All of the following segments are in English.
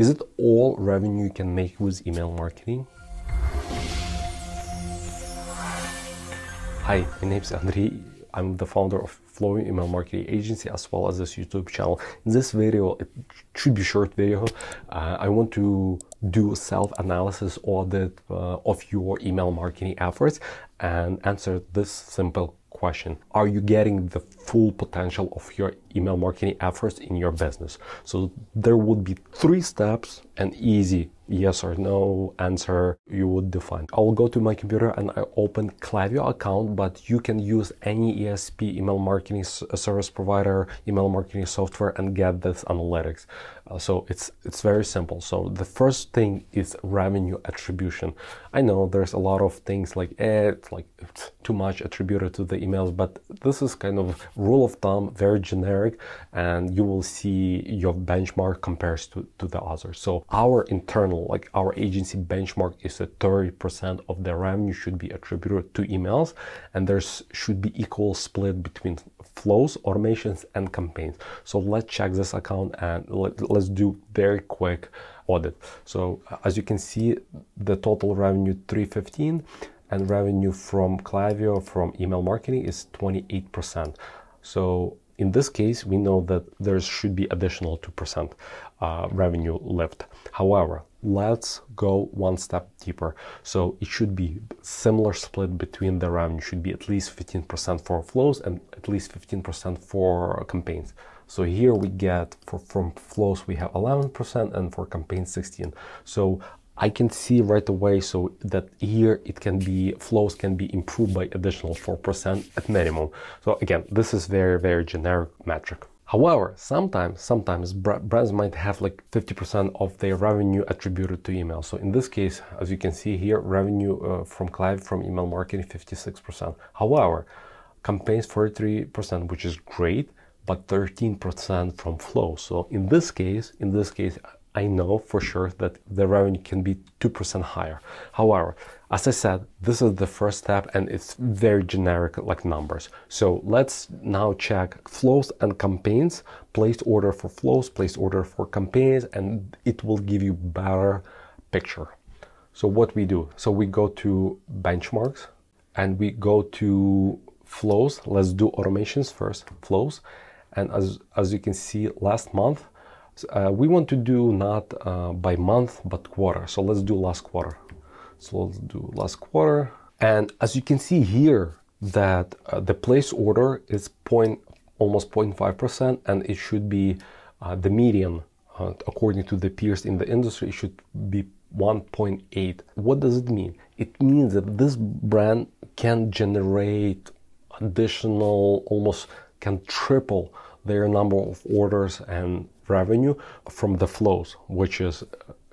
Is it all revenue you can make with email marketing? Hi, my name is Andrei. I'm the founder of Flowing Email Marketing Agency as well as this YouTube channel. In this video, it should be a short video. I want to do a self-analysis audit of your email marketing efforts and answer this simple question. Are you getting the full potential of your email marketing efforts in your business? So there would be 3 steps, an easy yes or no answer you would define. I'll go to my computer and I open Klaviyo account, but you can use any ESP, email marketing service provider, email marketing software, and get this analytics. So it's very simple. So the first thing is revenue attribution. I know there's a lot of things like it's too much attributed to the emails, but this is kind of rule of thumb, very generic, and you will see your benchmark compares to the others. So our internal, like our agency benchmark is that 30% of the revenue should be attributed to emails, and there's should be equal split between flows, automations, and campaigns. So let's check this account and let's do very quick audit. So as you can see, the total revenue 315, and revenue from Klaviyo from email marketing is 28%. So in this case, we know that there should be additional 2% revenue lift. However, let's go one step deeper. So it should be similar split between the revenue, should be at least 15% for flows and at least 15% for campaigns. So here we get from flows we have 11% and for campaigns 16. So I can see right away so that here it can be, flows can be improved by additional 4% at minimum. So again, this is very generic metric. However, sometimes brands might have like 50% of their revenue attributed to email. So in this case, as you can see here, revenue from Klaviyo from email marketing 56%. However, campaigns 43%, which is great, but 13% from flow. So in this case, I know for sure that the revenue can be 2% higher. However, as I said, this is the first step and it's very generic like numbers. So let's now check flows and campaigns, placed order for flows, placed order for campaigns, and it will give you better picture. So what we do, so we go to benchmarks and we go to flows. Let's do automations first, flows. And as you can see, last month, we want to do not by month, but quarter. So let's do last quarter. So let's do last quarter. And as you can see here, that the place order is almost 0.5%, and it should be the median, according to the peers in the industry, it should be 1.8. What does it mean? It means that this brand can generate additional, almost can triple their number of orders and revenue from the flows, which is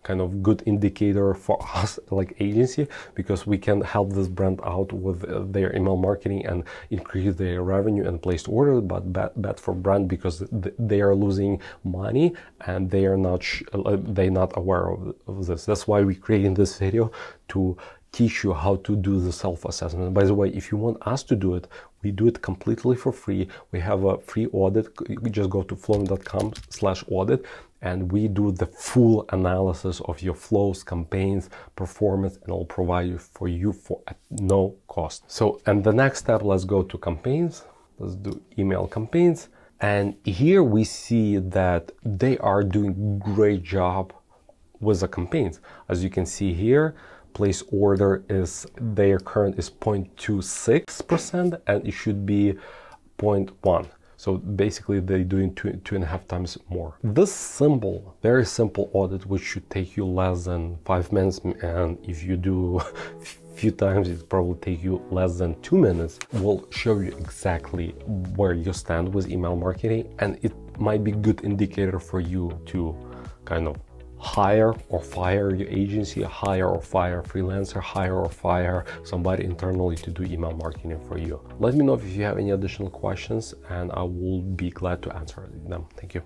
kind of good indicator for us like agency, because we can help this brand out with their email marketing and increase their revenue and placed orders, but bad for brand because they are losing money and they are not they're not aware of this. That's why we created this video to teach you how to do the self-assessment. By the way, if you want us to do it, we do it completely for free. We have a free audit. You just go to flowing.com/audit and we do the full analysis of your flows, campaigns, performance, and I'll provide you for at no cost. So, and the next step, let's go to campaigns. Let's do email campaigns. And here we see that they are doing great job with the campaigns. As you can see here, place order is their current is 0.26% and it should be 0.1. So basically they're doing two and a half times more. This simple, very simple audit, which should take you less than 5 minutes, and if you do a few times, it probably take you less than 2 minutes, will show you exactly where you stand with email marketing, and it might be good indicator for you to kind of hire or fire your agency, hire or fire freelancer, hire or fire somebody internally to do email marketing for you. Let me know if you have any additional questions and I will be glad to answer them. Thank you.